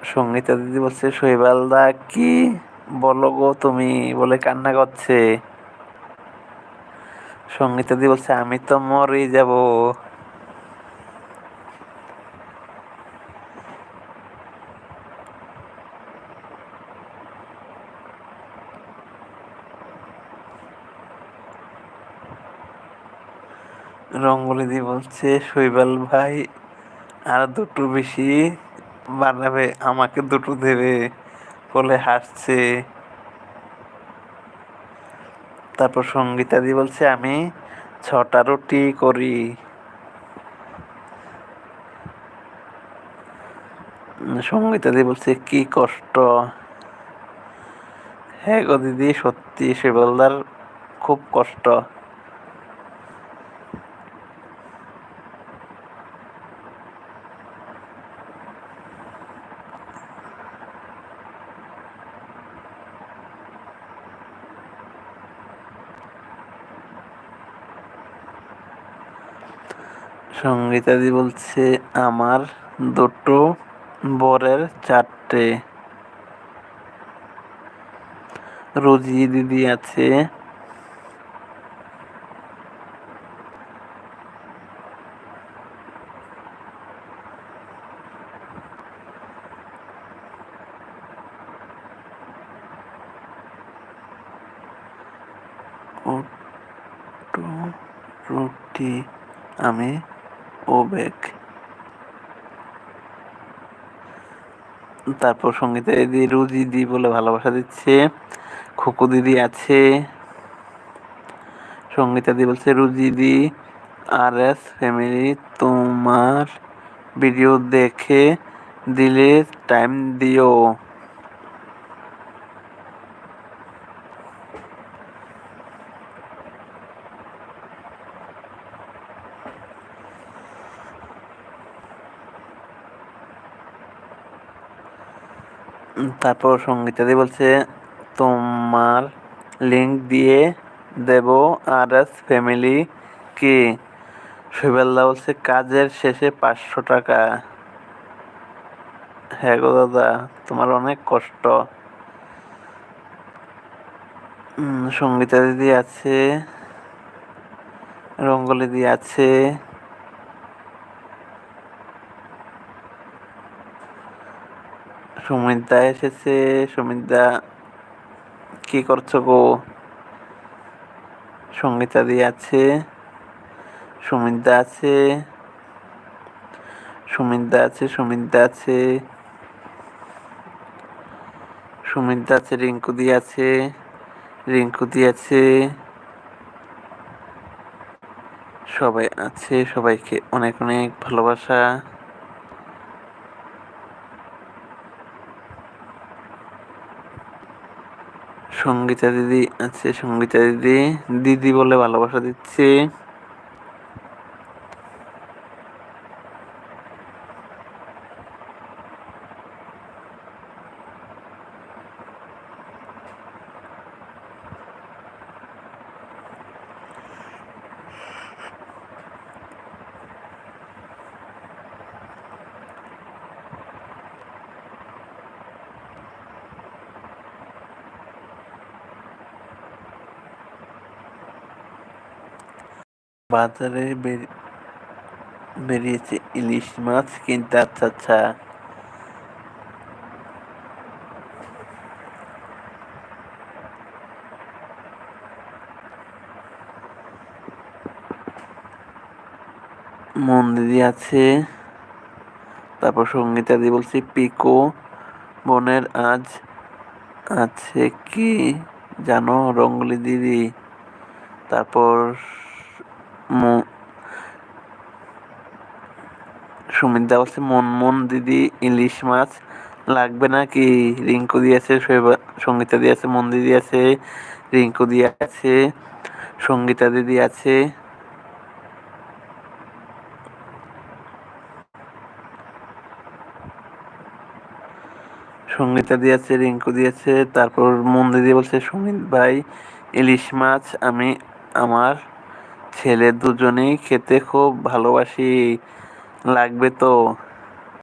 সঙ্গীতা দিদি বলছে শৈবাল দা কি বলো গো তুমি বলে কান্না করছে। সঙ্গীতা দিদি বলছে আমি তো মরে যাব। রঙ্গলি দি বলছে শৈবাল ভাই আর দুটো বেশি বানাবে আমাকে দুটো দেবে বলে হাসছে। তারপর সঙ্গীতা দি বলছে আমি 6টা রুটি করি। সঙ্গীতা দি বলছে কি কষ্ট। হ্যাঁ গো দিদি সত্যি শৈবালদার খুব কষ্ট। সঙ্গীতা দি বলছে আমার দুটো বরের 4টে। রোজি দিদি আছে দুটো রুটি আমি ওবেক। তারপর সঙ্গীতা দিদি রুজি দি বলে ভালোবাসা দিচ্ছে। খুকু দিদি আছে। সঙ্গীতা দি বলছে রুজি দি আর এস ফ্যামিলি তোমার ভিডিও দেখে দিলে টাইম দিও। তারপর সঙ্গীতা দি বলছে তোমার লিংক দিয়ে দেব আর এস ফ্যামিলি কি। শৈবালদা বলছে কাজের শেষে 500 টাকা। হ্যাঁ গো দাদা তোমার অনেক কষ্ট। সঙ্গীতা দিদি আছে, রঙ্গলি দি আছে, সুমিতা এসেছে। সুমিতা কি করছো গো। সঙ্গীতা দি আছে, সুমিতা আছে, সুমিতা আছে, সুমিতা আছে, সুমিতা আছে, রিঙ্কু দি আছে, রিঙ্কু দি আছে, সবাই আছে। সবাইকে অনেক অনেক ভালোবাসা। সঙ্গীতা দিদি আছে, সঙ্গীতা দিদি দিদি বলে ভালোবাসা দিচ্ছে। বাজারে বেরিয়েছে ইলিশ মাছ কিনতে। আচ্ছা আচ্ছা। মন দিদি আছে। তারপর সঙ্গীতা দি বলছি পিকো বোনের আজ আছে কি জানো রঙ্গলি দিদি। তারপর সুমিতা বলছে মন দিদি ইলিশ মাছ লাগবে নাকি। রিঙ্কু দিয়েছে, সঙ্গীতা দিয়েছে, মন দিদি আছে, রিঙ্কু দিয়ে আছে, সঙ্গীতা দিদি আছে। সঙ্গীতা দিয়েছে, রিঙ্কু দিয়েছে। তারপর মন দিদি বলছে সুমিত ভাই ইলিশ মাছ আমি আমার ছেলে দুজনেই খেতে খুব ভালোবাসি, লাগবে তো।